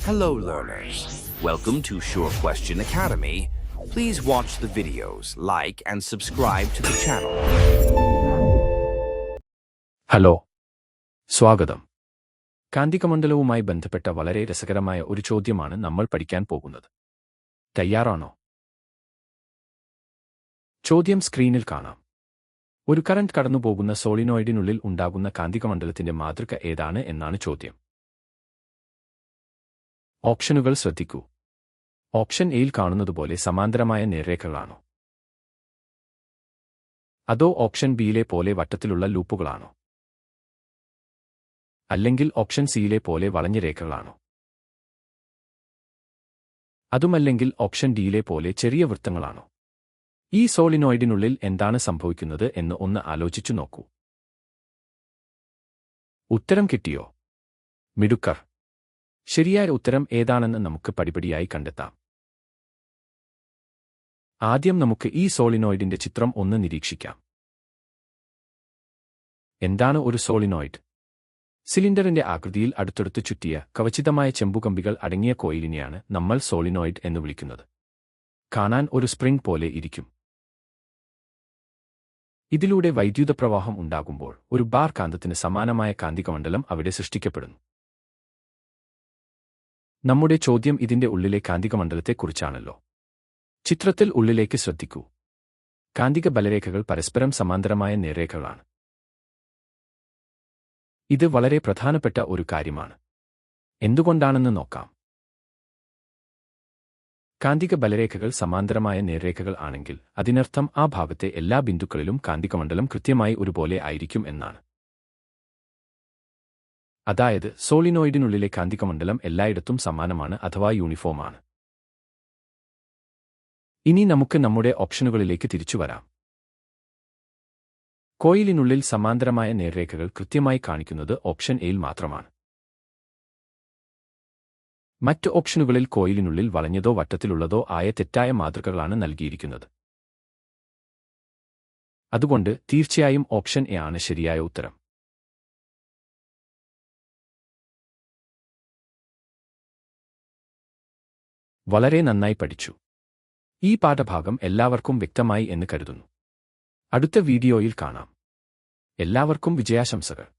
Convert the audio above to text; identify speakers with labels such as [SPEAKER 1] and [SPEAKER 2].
[SPEAKER 1] Hello learners, welcome to Sure Question Academy. Please watch the videos, like and subscribe to the channel.
[SPEAKER 2] Hello, സ്വാഗതം. കാന്തികമണ്ഡലവുമായി ബന്ധപ്പെട്ട വളരെ രസകരമായ ഒരു ചോദ്യമാണ് നമ്മൾ പഠിക്കാൻ പോകുന്നത്. തയ്യാറാണോ? ചോദ്യം സ്ക്രീനിൽ കാണാം. ഒരു കറന്റ് കടന്നുപോകുന്ന സോളിനോയിഡിനുള്ളിൽ ഉണ്ടാകുന്ന കാന്തികമണ്ഡലത്തിന്റെ മാതൃക ഏതാണ് എന്നാണ് ചോദ്യം. ഓപ്ഷനുകൾ ശ്രദ്ധിക്കൂ. ഓപ്ഷൻ എയിൽ കാണുന്നതുപോലെ സമാന്തരമായ നേർരേഖകളാണോ? അതോ ഓപ്ഷൻ ബിയിലെ പോലെ വട്ടത്തിലുള്ള ലൂപ്പുകളാണോ? അല്ലെങ്കിൽ ഓപ്ഷൻ സിയിലെ പോലെ വളഞ്ഞ രേഖകളാണോ? അതുമല്ലെങ്കിൽ ഓപ്ഷൻ ഡിയിലെ പോലെ ചെറിയ വൃത്തങ്ങളാണോ? ഈ സോളിനോയിഡിനുള്ളിൽ എന്താണ് സംഭവിക്കുന്നത് എന്ന് ഒന്ന് ആലോചിച്ചു നോക്കൂ. ഉത്തരം കിട്ടിയോ? മിടുക്കർ. ശരിയായ ഉത്തരം ഏതാണെന്ന് നമുക്ക് പടിപടിയായി കണ്ടെത്താം. ആദ്യം നമുക്ക് ഈ സോളിനോയിഡിന്റെ ചിത്രം ഒന്ന് നിരീക്ഷിക്കാം. എന്താണ് ഒരു സോളിനോയിഡ്? സിലിണ്ടറിന്റെ ആകൃതിയിൽ അടുത്തടുത്ത് ചുറ്റിയ കവചിതമായ ചെമ്പുകമ്പികൾ അടങ്ങിയ കോയിലിനെയാണ് നമ്മൾ സോളിനോയിഡ് എന്ന് വിളിക്കുന്നത്. കാണാൻ ഒരു സ്പ്രിംഗ് പോലെ ഇരിക്കും. ഇതിലൂടെ വൈദ്യുത പ്രവാഹം ഉണ്ടാകുമ്പോൾ ഒരു ബാർ കാന്തത്തിന് സമാനമായ കാന്തികമണ്ഡലം അവിടെ സൃഷ്ടിക്കപ്പെടുന്നു. നമ്മുടെ ചോദ്യം ഇതിന്റെ ഉള്ളിലെ കാന്തികമണ്ഡലത്തെക്കുറിച്ചാണല്ലോ. ചിത്രത്തിൽ ഉള്ളിലേക്ക് ശ്രദ്ധിക്കൂ. കാന്തിക ബലരേഖകൾ പരസ്പരം സമാന്തരമായ നേർരേഖകളാണ്. ഇത് വളരെ പ്രധാനപ്പെട്ട ഒരു കാര്യമാണ്. എന്തുകൊണ്ടാണെന്ന് നോക്കാം. കാന്തിക ബലരേഖകൾ സമാന്തരമായ നേർരേഖകൾ ആണെങ്കിൽ അതിനർത്ഥം ആ ഭാഗത്തെ എല്ലാ ബിന്ദുക്കളിലും കാന്തികമണ്ഡലം കൃത്യമായി ഒരുപോലെ ആയിരിക്കും എന്നാണ്. അതായത് സോളിനോയിഡിനുള്ളിലെ കാന്തികമണ്ഡലം എല്ലായിടത്തും സമാനമാണ് അഥവാ യൂണിഫോമാണ്. ഇനി നമുക്ക് നമ്മുടെ ഓപ്ഷനുകളിലേക്ക് തിരിച്ചുവരാം. കോയിലിനുള്ളിൽ സമാന്തരമായ നേർരേഖകൾ കൃത്യമായി കാണിക്കുന്നത് ഓപ്ഷൻ എയിൽ മാത്രമാണ്. മറ്റ് ഓപ്ഷനുകളിൽ കോയിലിനുള്ളിൽ വളഞ്ഞതോ വട്ടത്തിലുള്ളതോ ആയ തെറ്റായ മാതൃകകളാണ് നൽകിയിരിക്കുന്നത്. അതുകൊണ്ട് തീർച്ചയായും ഓപ്ഷൻ എ ആണ് ശരിയായ ഉത്തരം. വളരെ നന്നായി പഠിച്ചു. ഈ പാഠഭാഗം എല്ലാവർക്കും വ്യക്തമായി എന്ന് കരുതുന്നു. അടുത്ത വീഡിയോയിൽ കാണാം. എല്ലാവർക്കും വിജയാശംസകൾ.